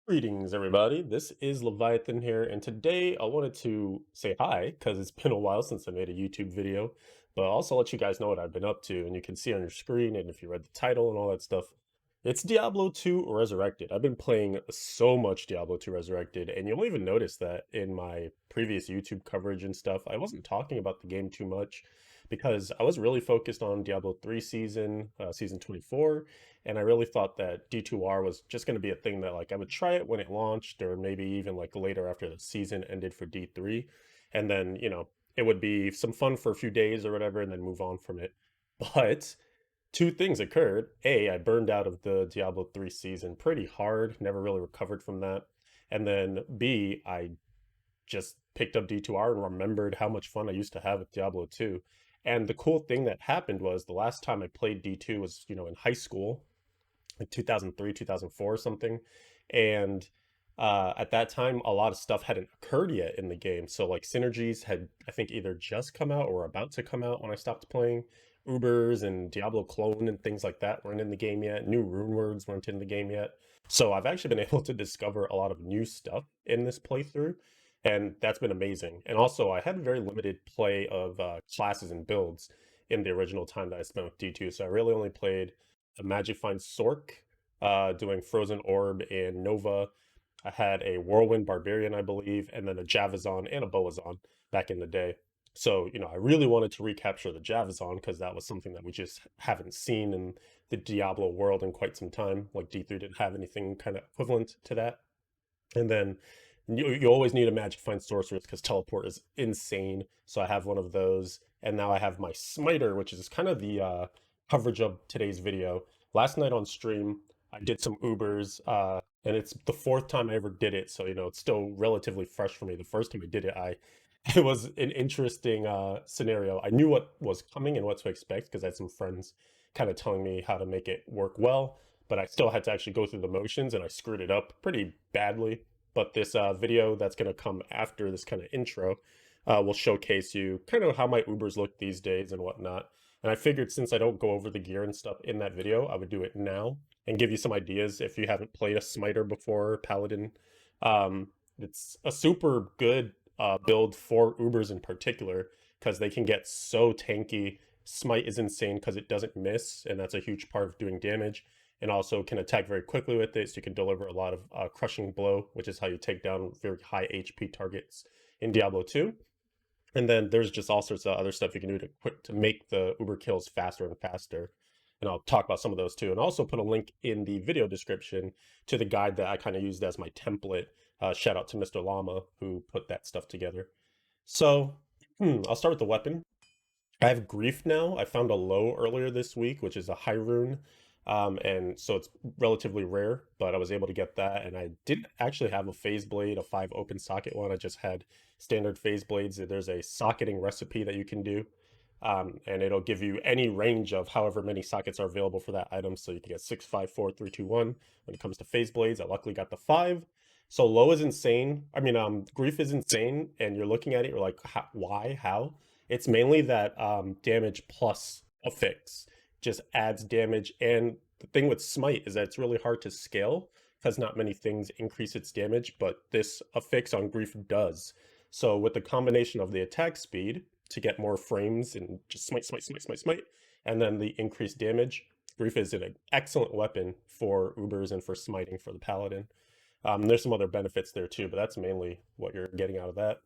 Greetings, everybody. This is Leviathan here, and today I wanted to say hi because it's been a while since I made a YouTube video, but also let you guys know what I've been up to. And you can see on your screen, and if you read the title and all that stuff, it's Diablo 2 Resurrected. I've been playing so much Diablo 2 Resurrected, and you'll even notice that in my previous YouTube coverage and stuff, I wasn't talking about the game too much because I was really focused on Diablo 3 season 24, and I really thought that D2R was just going to be a thing that like I would try it when it launched or maybe even like later after the season ended for D3. And then, it would be some fun for a few days or whatever and then move on from it. But two things occurred. A, I burned out of the Diablo 3 season pretty hard, never really recovered from that. And then B, I just picked up D2R and remembered how much fun I used to have with Diablo 2. And the cool thing that happened was the last time I played D2 was, in high school, like 2003, 2004 or something. And at that time, a lot of stuff hadn't occurred yet in the game. So like synergies had, I think, either just come out or about to come out when I stopped playing. Ubers and Diablo clone and things like that weren't in the game yet. New rune words weren't in the game yet. So I've actually been able to discover a lot of new stuff in this playthrough, and that's been amazing. And also, I had very limited play of classes and builds in the original time that I spent with D2. So I really only played a Magic Find Sork, doing Frozen Orb and Nova. I had a Whirlwind Barbarian, I believe, and then a Javazon and a Boazon back in the day. So, I really wanted to recapture the Javazon because that was something that we just haven't seen in the Diablo world in quite some time. Like D3 didn't have anything kind of equivalent to that. And then you always need a Magic Find Sorceress because teleport is insane. So I have one of those. And now I have my Smiter, which is kind of the coverage of today's video. Last night on stream, I did some Ubers, and it's the fourth time I ever did it. So, it's still relatively fresh for me. The first time I did it, it was an interesting scenario. I knew what was coming and what to expect because I had some friends kind of telling me how to make it work well, but I still had to actually go through the motions and I screwed it up pretty badly. But this video that's going to come after this kind of intro will showcase you kind of how my Ubers look these days and whatnot. And I figured since I don't go over the gear and stuff in that video, I would do it now and give you some ideas if you haven't played a Smiter before, Paladin. It's a super good build for Ubers in particular because they can get so tanky. Smite is insane because it doesn't miss, and that's a huge part of doing damage. And also can attack very quickly with it, so you can deliver a lot of crushing blow, which is how you take down very high HP targets in Diablo 2. And then there's just all sorts of other stuff you can do to make the Uber kills faster and faster. And I'll talk about some of those too. And also put a link in the video description to the guide that I kind of used as my template. Shout out to Mr. Llama who put that stuff together. So I'll start with the weapon. I have Grief now. I found a low earlier this week, which is a high rune. And so it's relatively rare, but I was able to get that. And I didn't actually have a phase blade, a 5 open socket one. I just had standard phase blades. There's a socketing recipe that you can do. And it'll give you any range of however many sockets are available for that item. So you can get 6, 5, 4, 3, 2, 1. When it comes to phase blades, I luckily got the 5. So low is insane. I mean, grief is insane. And you're looking at it, you're like, why? How? It's mainly that damage plus affix just adds damage. And the thing with Smite is that it's really hard to scale because not many things increase its damage, but this affix on Grief does. So with the combination of the attack speed to get more frames and just smite, smite, smite, smite, smite, and then the increased damage, Grief is an excellent weapon for Ubers and for smiting for the Paladin. There's some other benefits there too, but that's mainly what you're getting out of that.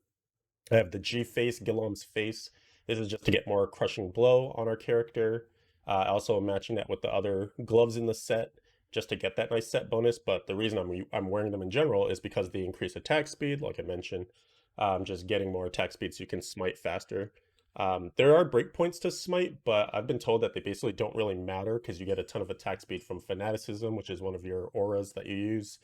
I have the G face, Gilom's face. This is just to get more crushing blow on our character. Also matching that with the other gloves in the set just to get that nice set bonus. But the reason I'm wearing them in general is because the increased attack speed, like I mentioned, just getting more attack speed so you can smite faster. There are breakpoints to smite, but I've been told that they basically don't really matter because you get a ton of attack speed from fanaticism, which is one of your auras that you use.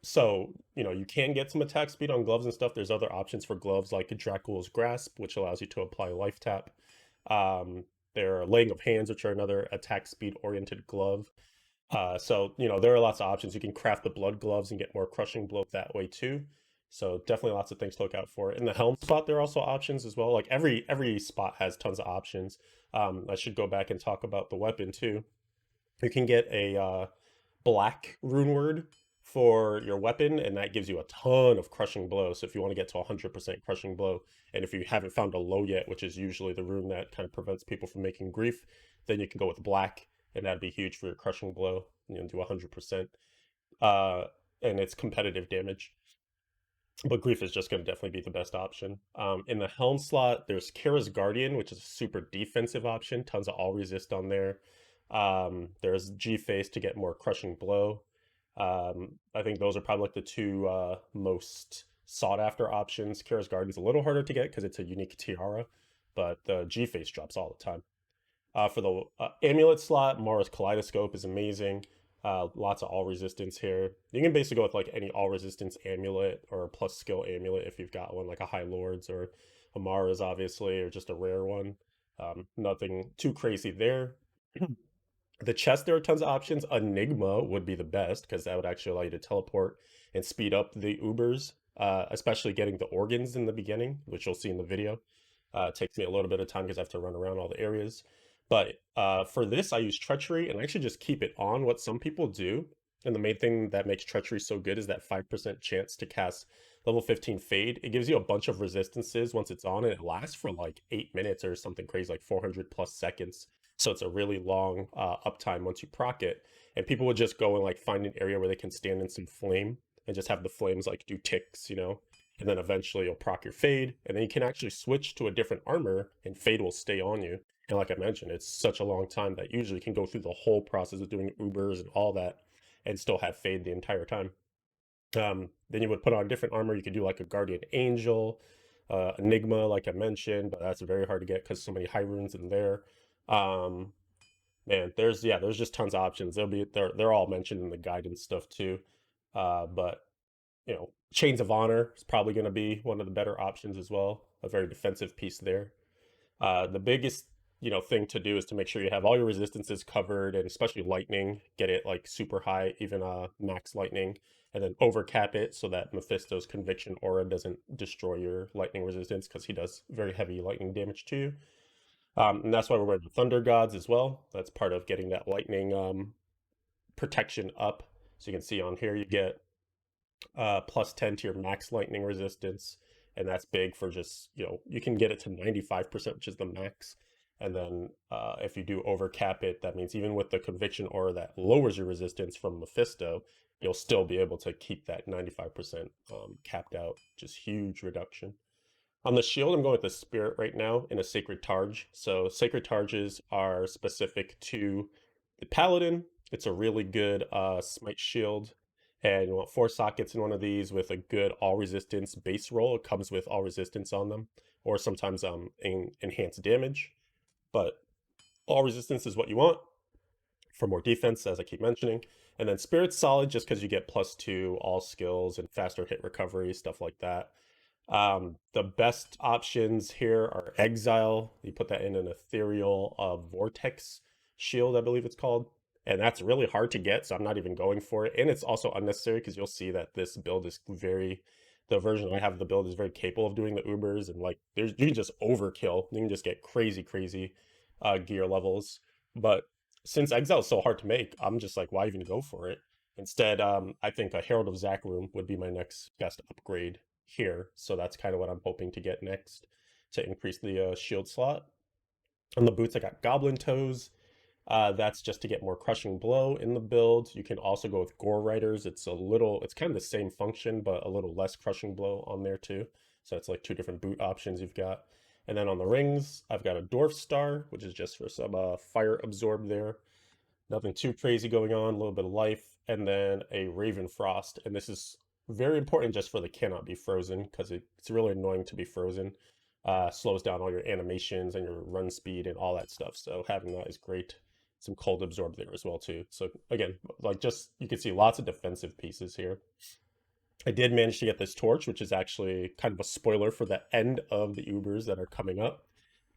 So, you can get some attack speed on gloves and stuff. There's other options for gloves like Dracula's Grasp, which allows you to apply life tap. There are Laying of Hands, which are another attack speed oriented glove. So, there are lots of options. You can craft the blood gloves and get more crushing blow that way too. So definitely lots of things to look out for. In the helm spot, there are also options as well. Like every spot has tons of options. I should go back and talk about the weapon too. You can get a black rune word for your weapon, and that gives you a ton of crushing blow. So if you want to get to 100% crushing blow, and if you haven't found a low yet, which is usually the rune that kind of prevents people from making grief, then you can go with black, and that'd be huge for your crushing blow. You know, do 100%. Uh, and it's competitive damage. But Grief is just going to definitely be the best option. In the Helm slot, there's Kara's Guardian, which is a super defensive option. Tons of all resist on there. There's G-Face to get more crushing blow. I think those are probably like the two most sought after options. Kara's Guardian's a little harder to get because it's a unique tiara, but the G-Face drops all the time. For the amulet slot, Mara's Kaleidoscope is amazing. Lots of all resistance here. You can basically go with like any all resistance amulet or plus skill amulet if you've got one, like a High Lords or a Mara's, obviously, or just a rare one. Nothing too crazy there. The chest, there are tons of options. Enigma would be the best because that would actually allow you to teleport and speed up the Ubers, especially getting the organs in the beginning, which you'll see in the video. It takes me a little bit of time because I have to run around all the areas. But for this, I use Treachery and I actually just keep it on. What some people do, and the main thing that makes Treachery so good is that 5% chance to cast level 15 Fade. It gives you a bunch of resistances once it's on, and it lasts for like 8 minutes or something crazy, like 400 plus seconds. So it's a really long uptime once you proc it. And people would just go and like find an area where they can stand in some flame and just have the flames like do ticks, you know? And then eventually you'll proc your Fade, and then you can actually switch to a different armor and Fade will stay on you. And like I mentioned, it's such a long time that usually can go through the whole process of doing Ubers and all that and still have Fade the entire time. Then you would put on different armor. You could do like a Guardian Angel, Enigma, like I mentioned, but that's very hard to get because so many high runes in there. Um, Man, there's just tons of options. They're all mentioned in the guidance stuff too. But you know, Chains of Honor is probably going to be one of the better options as well. A very defensive piece there. The biggest, thing to do is to make sure you have all your resistances covered, and especially lightning, get it like super high, even max lightning, and then overcap it so that Mephisto's conviction aura doesn't destroy your lightning resistance because he does very heavy lightning damage to you. And that's why we're wearing the Thunder Gods as well. That's part of getting that lightning protection up. So you can see on here you get plus 10 to your max lightning resistance, and that's big for just, you can get it to 95%, which is the max. And then if you do overcap it, that means even with the conviction aura that lowers your resistance from Mephisto, you'll still be able to keep that 95% capped out. Just huge reduction. On the shield, I'm going with the Spirit right now in a Sacred Targe. So Sacred Targes are specific to the Paladin. It's a really good Smite shield. And you want 4 sockets in one of these with a good all resistance base roll. It comes with all resistance on them, or sometimes enhanced damage. But all resistance is what you want for more defense, as I keep mentioning. And then Spirit's solid just because you get +2 all skills and faster hit recovery, stuff like that. The best options here are Exile. You put that in an ethereal Vortex shield, I believe it's called. And that's really hard to get, so I'm not even going for it. And it's also unnecessary because you'll see that this build is the version I have of the build is very capable of doing the Ubers, and like you can just overkill. You can just get crazy, crazy gear levels. But since Exile is so hard to make, I'm just like, why even go for it? Instead, I think a Herald of Zakrum would be my next best upgrade here. So that's kind of what I'm hoping to get next to increase the shield slot. On the boots, I got Goblin Toes. That's just to get more crushing blow in the build. You can also go with Gore Riders. It's kind of the same function, but a little less crushing blow on there too. So it's like 2 different boot options you've got. And then on the rings, I've got a Dwarf Star, which is just for some fire absorb there. Nothing too crazy going on, a little bit of life. And then a Raven Frost. And this is very important just for the cannot be frozen, because it's really annoying to be frozen. Slows down all your animations and your run speed and all that stuff. So having that is great. Some cold absorb there as well too. So again, like just you can see lots of defensive pieces here. I did manage to get this torch, which is actually kind of a spoiler for the end of the Ubers that are coming up.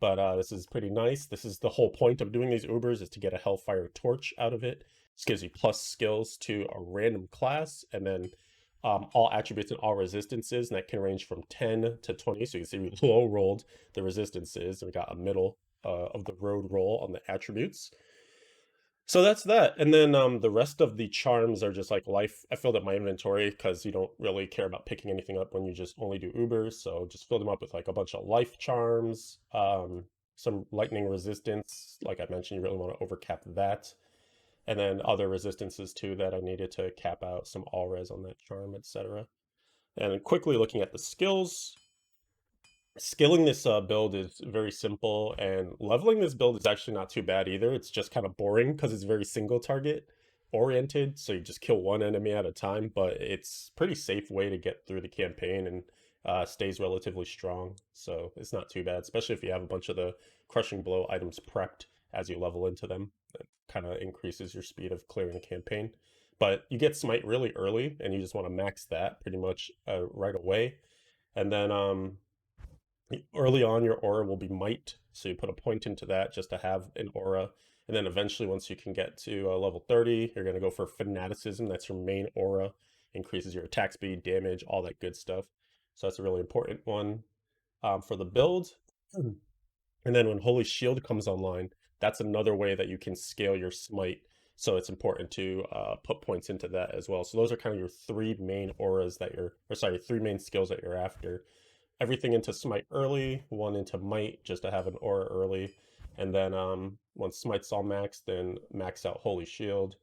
But this is pretty nice. This is the whole point of doing these Ubers, is to get a Hellfire torch out of it. This gives you plus skills to a random class, and then all attributes and all resistances, and that can range from 10 to 20. So you can see we low rolled the resistances, and we got a middle of the road roll on the attributes. So that's that. And then the rest of the charms are just like life. I filled up my inventory because you don't really care about picking anything up when you just only do Ubers. So just fill them up with like a bunch of life charms, some lightning resistance. Like I mentioned, you really want to overcap that. And then other resistances too that I needed to cap out some all res on that charm, etc. And quickly looking at the skills, skilling this build is very simple, and leveling this build is actually not too bad either. It's just kind of boring because it's very single target oriented, so you just kill one enemy at a time, but it's pretty safe way to get through the campaign and stays relatively strong. So it's not too bad, especially if you have a bunch of the crushing blow items prepped as you level into them. That kind of increases your speed of clearing the campaign. But you get smite really early, and you just want to max that pretty much right away. And then early on your aura will be might, so you put a point into that just to have an aura. And then eventually once you can get to level 30, you're going to go for fanaticism. That's your main aura, increases your attack speed, damage, all that good stuff. So that's a really important one for the build. And then when Holy Shield comes online, that's another way that you can scale your smite. So it's important to put points into that as well. So those are kind of your three main auras that you're, or sorry, three main skills that you're after. Everything into smite early, one into might just to have an aura early, and then once smite's all maxed, then max out Holy Shield,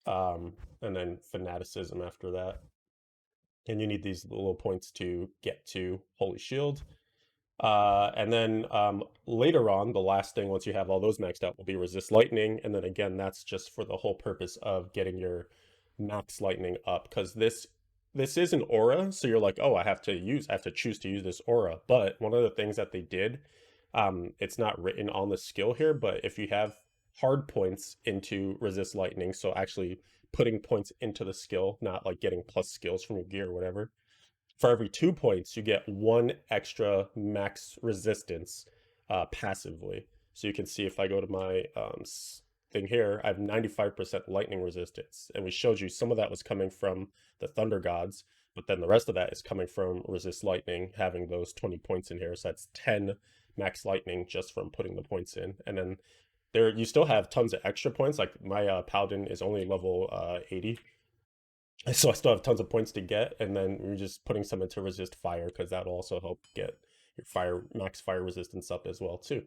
and then fanaticism after that. And you need these little points to get to Holy Shield. And then later on, the last thing, once you have all those maxed out, will be resist lightning. And then again, that's just for the whole purpose of getting your max lightning up, because this is an aura. So you're like, oh, I have to choose to use this aura. But one of the things that they did, it's not written on the skill here, but if you have hard points into resist lightning, so actually putting points into the skill, not like getting plus skills from your gear or whatever, for every 2 points, you get one extra max resistance passively. So you can see if I go to my thing here, I have 95% lightning resistance. And we showed you some of that was coming from the Thunder Gods, but then the rest of that is coming from resist lightning, having those 20 points in here. So that's 10 max lightning just from putting the points in. And then there, you still have tons of extra points. Like my Paladin is only level 80. So I still have tons of points to get, and then we're just putting some into resist fire because that'll also help get your max fire resistance up as well too.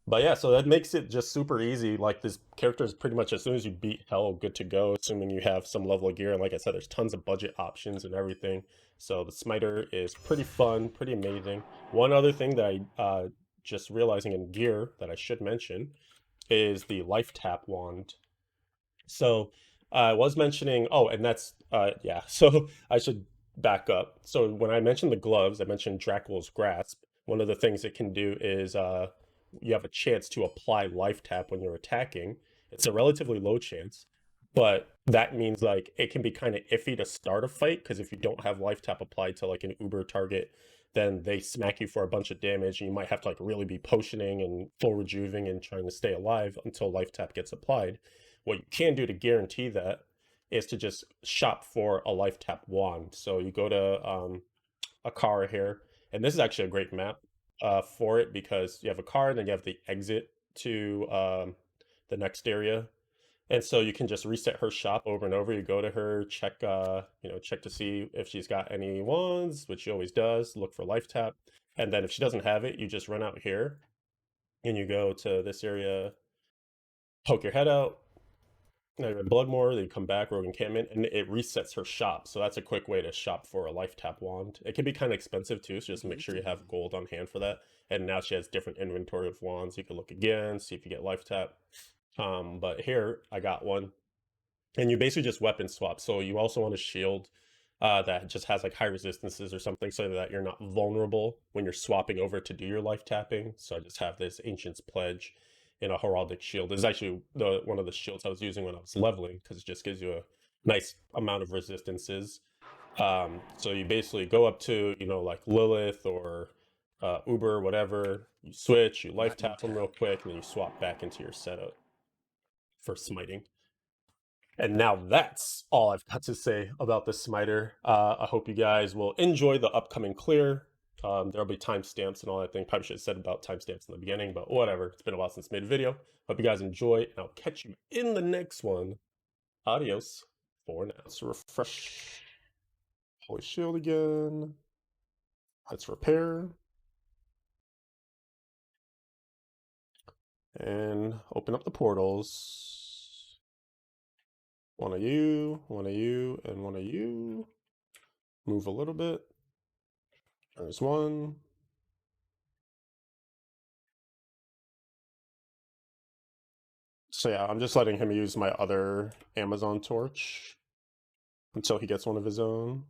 But yeah, so that makes it just super easy. Like this character is pretty much as soon as you beat hell, good to go, assuming you have some level of gear. And like I said, there's tons of budget options and everything. So the smiter is pretty fun, pretty amazing. One other thing that I just realizing in gear that I should mention is the life tap wand. So I was mentioning, oh, and that's yeah. So I should back up. So when I mentioned the gloves, I mentioned Dracula's Grasp. One of the things it can do is you have a chance to apply life tap when you're attacking. It's a relatively low chance, but that means like it can be kind of iffy to start a fight because if you don't have life tap applied to like an Uber target, then they smack you for a bunch of damage, and you might have to like really be potioning and full rejuving and trying to stay alive until life tap gets applied. What you can do to guarantee that is to just shop for a life tap wand. So you go to a car here, and this is actually a great map for it because you have a car and then you have the exit to the next area. And so you can just reset her shop over and over. You go to her, check, check to see if she's got any wands, which she always does. Look for life tap, and then if she doesn't have it, you just run out here and you go to this area, poke your head out, now you're in Bloodmore, then you come back, Rogue Encampment, and it resets her shop. So that's a quick way to shop for a life tap wand. It can be kind of expensive too, so just make sure you have gold on hand for that. And now she has different inventory of wands. You can look again, see if you get life tap. But here I got one, and you basically just weapon swap. So you also want a shield that just has like high resistances or something, so that you're not vulnerable when you're swapping over to do your life tapping. So I just have this Ancient's Pledge in a heraldic shield. This is actually one of the shields I was using when I was leveling because it just gives you a nice amount of resistances. So you basically go up to like Lilith or Uber, whatever. You switch, you life tap them real quick, and then you swap back into your setup for smiting. And now that's all I've got to say about the smiter. I hope you guys will enjoy the upcoming clear. There'll be timestamps and all that thing. Probably should have said about timestamps in the beginning, but whatever. It's been a while since I made a video. Hope you guys enjoy, and I'll catch you in the next one. Adios for now. Let's refresh. Holy shield again. Let's repair. And open up the portals. One of you, and one of you. Move a little bit. There's one. So yeah, I'm just letting him use my other Amazon torch until he gets one of his own.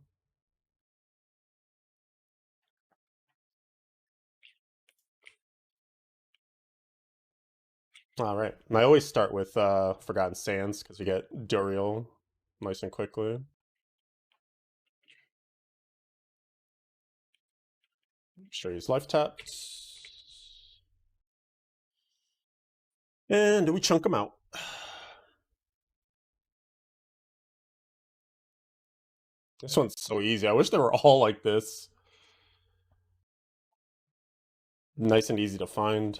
All right. And I always start with Forgotten Sands because we get Duriel nice and quickly. Sure, use life taps. And we chunk them out. This one's so easy. I wish they were all like this. Nice and easy to find.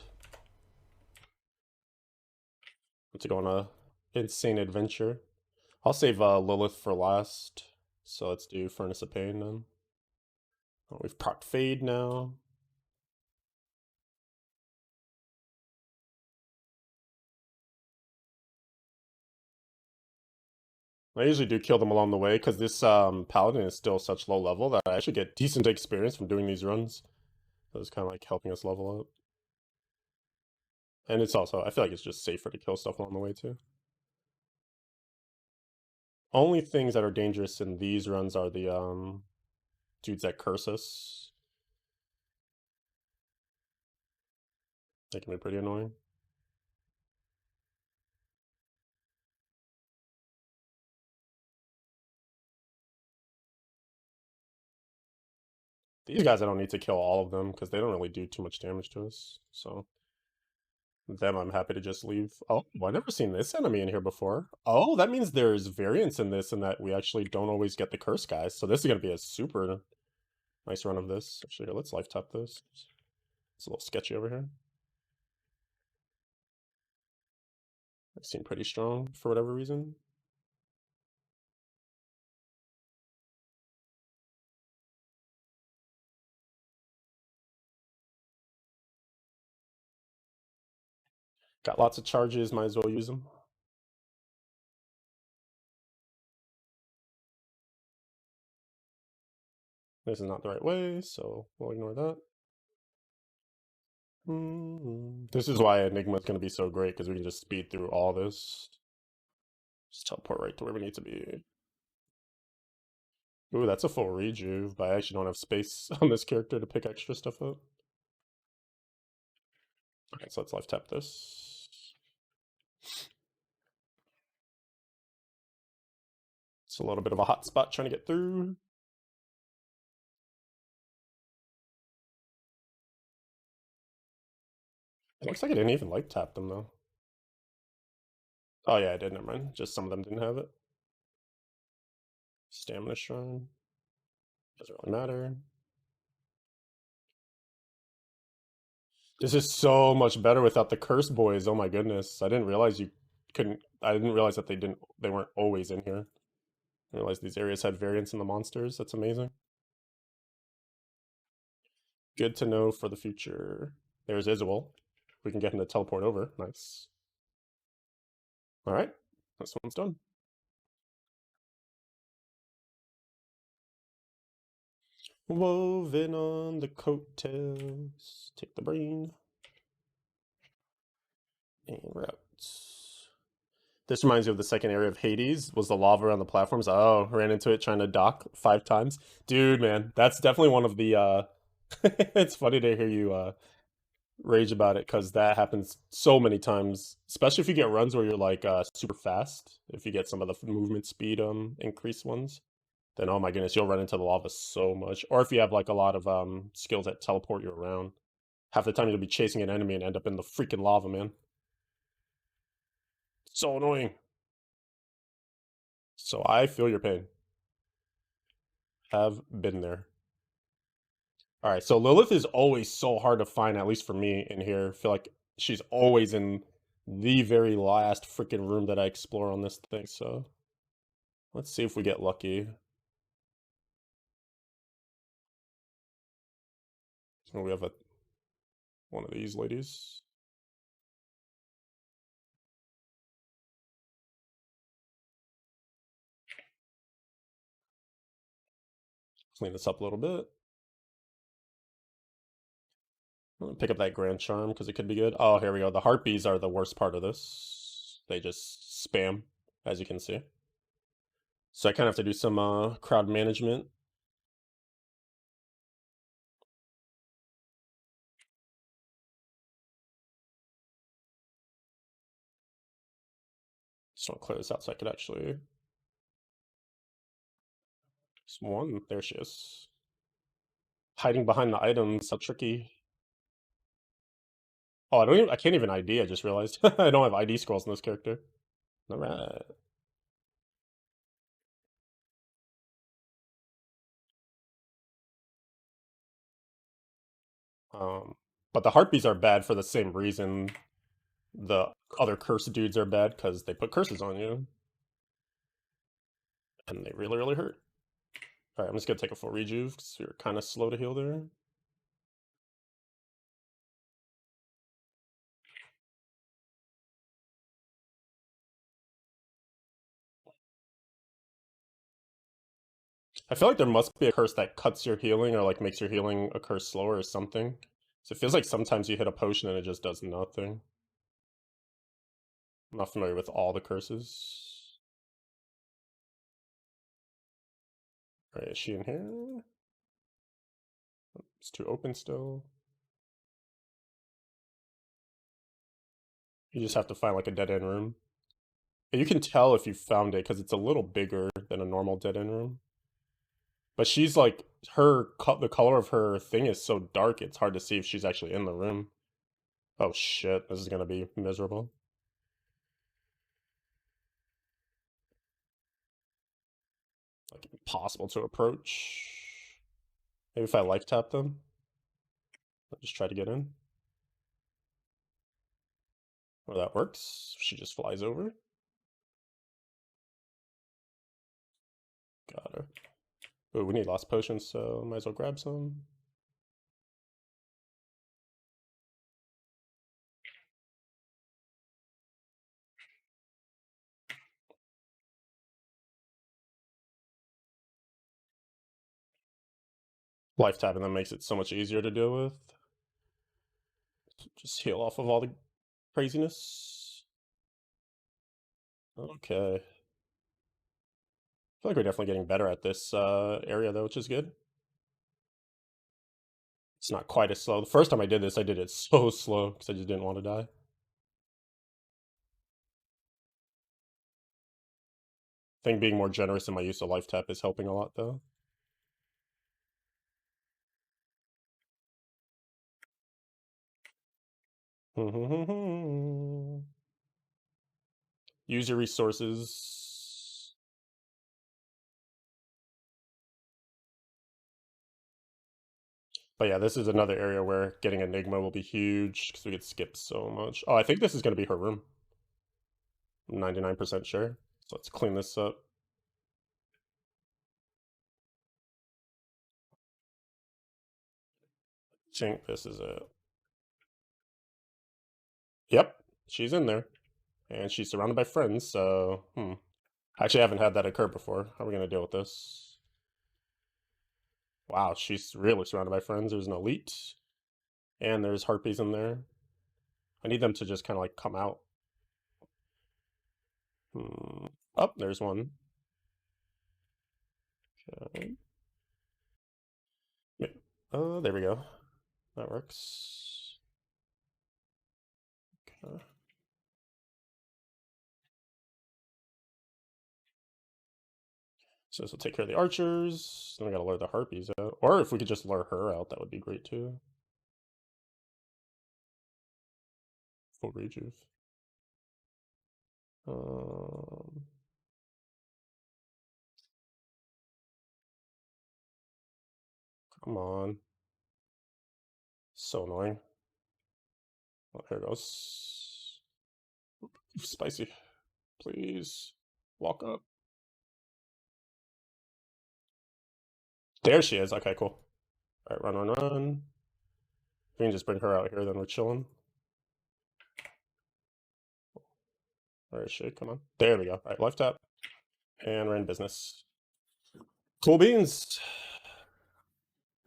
To go on a insane adventure. I'll save Lilith for last. So let's do Furnace of Pain then. Oh, we've procced Fade now. I usually do kill them along the way because this Paladin is still such low level that I actually get decent experience from doing these runs. So it's kind of like helping us level up. And it's also, I feel like it's just safer to kill stuff along the way too. Only things that are dangerous in these runs are the dudes that curse us. They can be pretty annoying. These guys I don't need to kill all of them because they don't really do too much damage to us. So them I'm happy to just leave. Oh, I've never seen this enemy in here before. Oh, that means there's variance in this and that we actually don't always get the curse guys. So this is going to be a super nice run of this. Actually, here, let's life tap this. It's a little sketchy over here. They seem pretty strong for whatever reason. Got lots of charges, might as well use them. This is not the right way, so we'll ignore that. This is why Enigma is going to be so great, because we can just speed through all this. Just teleport right to where we need to be. Ooh, that's a full rejuve, but I actually don't have space on this character to pick extra stuff up. Okay, so let's life tap this. It's a little bit of a hot spot trying to get through. It looks like I didn't even life tap them though. Oh yeah, I did, never mind. Just some of them didn't have it. Stamina Shrine. Doesn't really matter. This is so much better without the curse boys. Oh my goodness. I didn't realize you couldn't I didn't realize that they weren't always in here. I realized these areas had variance in the monsters. That's amazing. Good to know for the future. There's Isabel. We can get him to teleport over. Nice. Alright. This one's done. Woven on the coattails. Take the brain. And routes. This reminds me of the second area of Hades. Was the lava around the platforms? Oh, ran into it trying to dock 5 times. Dude, man, that's definitely one of the it's funny to hear you rage about it because that happens so many times, especially if you get runs where you're like super fast. If you get some of the movement speed increased ones, then oh my goodness, you'll run into the lava so much. Or if you have like a lot of skills that teleport you around, half the time you'll be chasing an enemy and end up in the freaking lava, man. So annoying. So I feel your pain. Have been there. All right, so Lilith is always so hard to find, at least for me in here. I feel like she's always in the very last freaking room that I explore on this thing. So let's see if we get lucky. So we have one of these ladies. Clean this up a little bit. Pick up that Grand Charm because it could be good. Oh, here we go. The Harpies are the worst part of this. They just spam, as you can see. So I kind of have to do some crowd management. Just want to clear this out so I could actually... Just one. There she is. Hiding behind the items, so tricky. Oh, I can't even ID, I just realized. I don't have ID scrolls in this character. Alright. But the Harpies are bad for the same reason the other curse dudes are bad, because they put curses on you. And they really, really hurt. Alright, I'm just gonna take a full rejuve, because you're kind of slow to heal there. I feel like there must be a curse that cuts your healing, or like makes your healing occur slower or something. So it feels like sometimes you hit a potion and it just does nothing. I'm not familiar with all the curses. Alright, is she in here? It's too open still. You just have to find like a dead end room. And you can tell if you found it because it's a little bigger than a normal dead end room. But she's like the color of her thing is so dark it's hard to see if she's actually in the room. Oh shit, this is gonna be miserable. Like impossible to approach. Maybe if I life tap them, I'll just try to get in. Well, that works. She just flies over. Got her. Oh, we need lost potions, so might as well grab some. Life tapping them makes it so much easier to deal with. Just heal off of all the craziness. Okay. I feel like we're definitely getting better at this area though, which is good. It's not quite as slow. The first time I did this, I did it so slow because I just didn't want to die. I think being more generous in my use of life tap is helping a lot though. Use your resources. But yeah, this is another area where getting Enigma will be huge because we get skipped so much. Oh, I think this is going to be her room. I'm 99% sure. So let's clean this up. Chink, this is it. Yep, she's in there. And she's surrounded by friends, so... I actually haven't had that occur before. How are we going to deal with this? Wow, she's really surrounded by friends. There's an elite. And there's harpies in there. I need them to just kind of like come out. Oh, there's one. Okay. Yeah. Oh, there we go. That works. Okay. So this will take care of the archers. Then we gotta lure the harpies out. Or if we could just lure her out, that would be great too. Full rejuve. Um, come on. So annoying. Oh, here it goes. Spicy. Please. Walk up. There she is. Okay, cool. All right, run, run, run. We can just bring her out here, then we're chilling. Where is she? Come on. There we go. All right, left tap. And we're in business. Cool beans.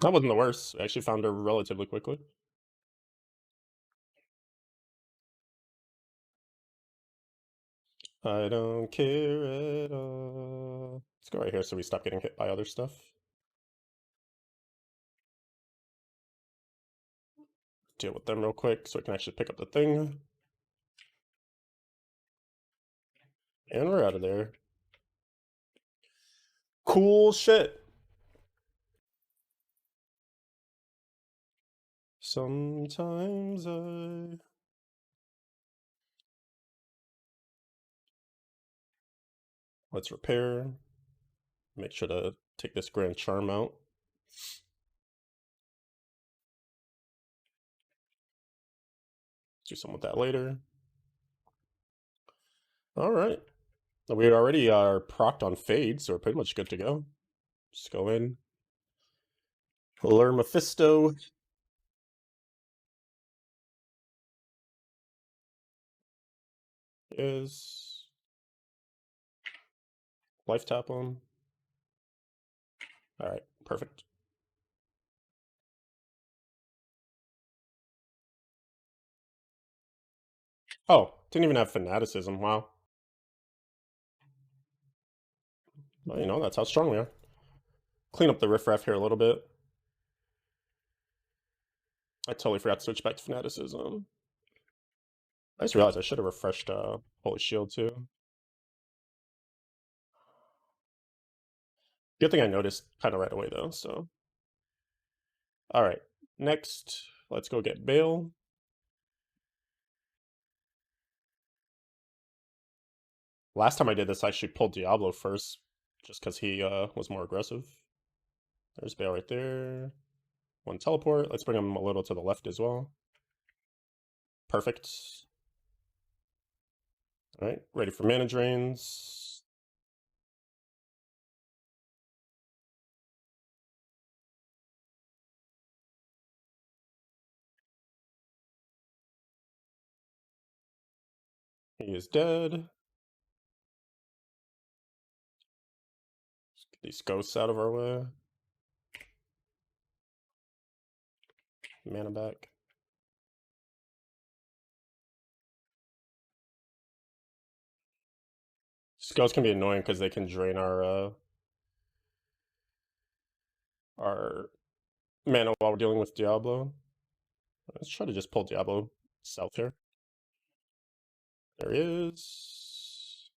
That wasn't the worst. I actually found her relatively quickly. I don't care at all. Let's go right here so we stop getting hit by other stuff. Deal with them real quick so we can actually pick up the thing. And we're out of there. Cool shit. Sometimes Let's repair. Make sure to take this Grand Charm out. Do something with that later. All right. We already are procced on Fade, so we're pretty much good to go. Just go in. Lure Mephisto. Is life tap on. All right, perfect. Oh, didn't even have fanaticism. Wow. Well, you know, that's how strong we are. Clean up the riffraff here a little bit. I totally forgot to switch back to fanaticism. I just realized I should have refreshed Holy Shield too. Good thing I noticed kind of right away though, so. All right, next, let's go get Bale. Last time I did this, I actually pulled Diablo first, just because he was more aggressive. There's Bale right there. One teleport. Let's bring him a little to the left as well. Perfect. All right, ready for mana drains. He is dead. Let's get these ghosts out of our way. Mana back. These ghosts can be annoying because they can drain our mana while we're dealing with Diablo. Let's try to just pull Diablo south here. There he is.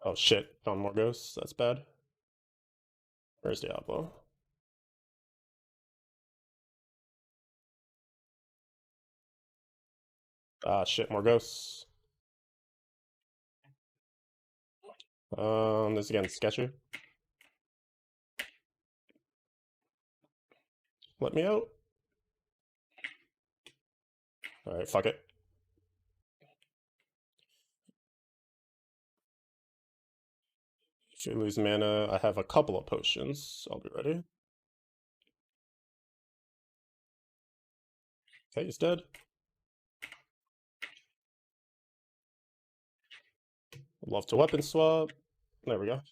Oh shit, found more ghosts. That's bad. Where's Diablo? Ah shit, more ghosts. This again sketchy. Let me out. Alright, fuck it. If you lose mana, I have a couple of potions. I'll be ready. Okay, he's dead. Love to weapon swap. There we go.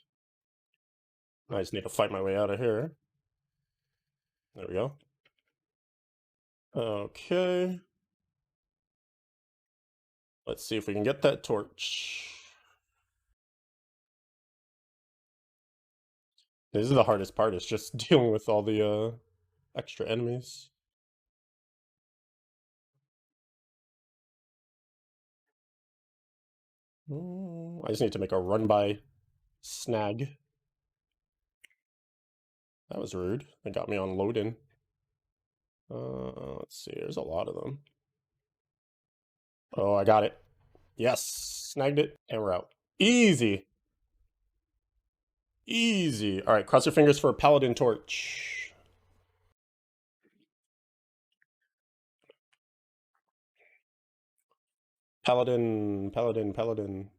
I just need to fight my way out of here. There we go. Okay. Let's see if we can get that torch. This is the hardest part, is just dealing with all the extra enemies. I just need to make a run by snag. That was rude. They got me on load-in. Let's see, there's a lot of them. Oh, I got it. Yes, snagged it, and we're out. Easy. Easy. All right, cross your fingers for a Paladin torch. Paladin, Paladin, Paladin.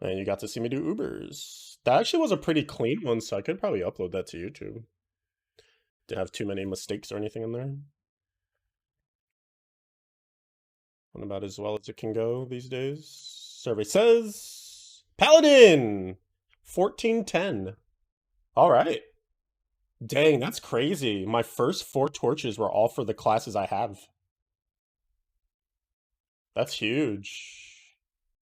And you got to see me do Ubers. That actually was a pretty clean one, so I could probably upload that to YouTube. Didn't have too many mistakes or anything in there. Went about as well as it can go these days. Survey says Paladin 1410. All right. Dang, that's crazy. My first 4 torches were all for the classes I have. That's huge.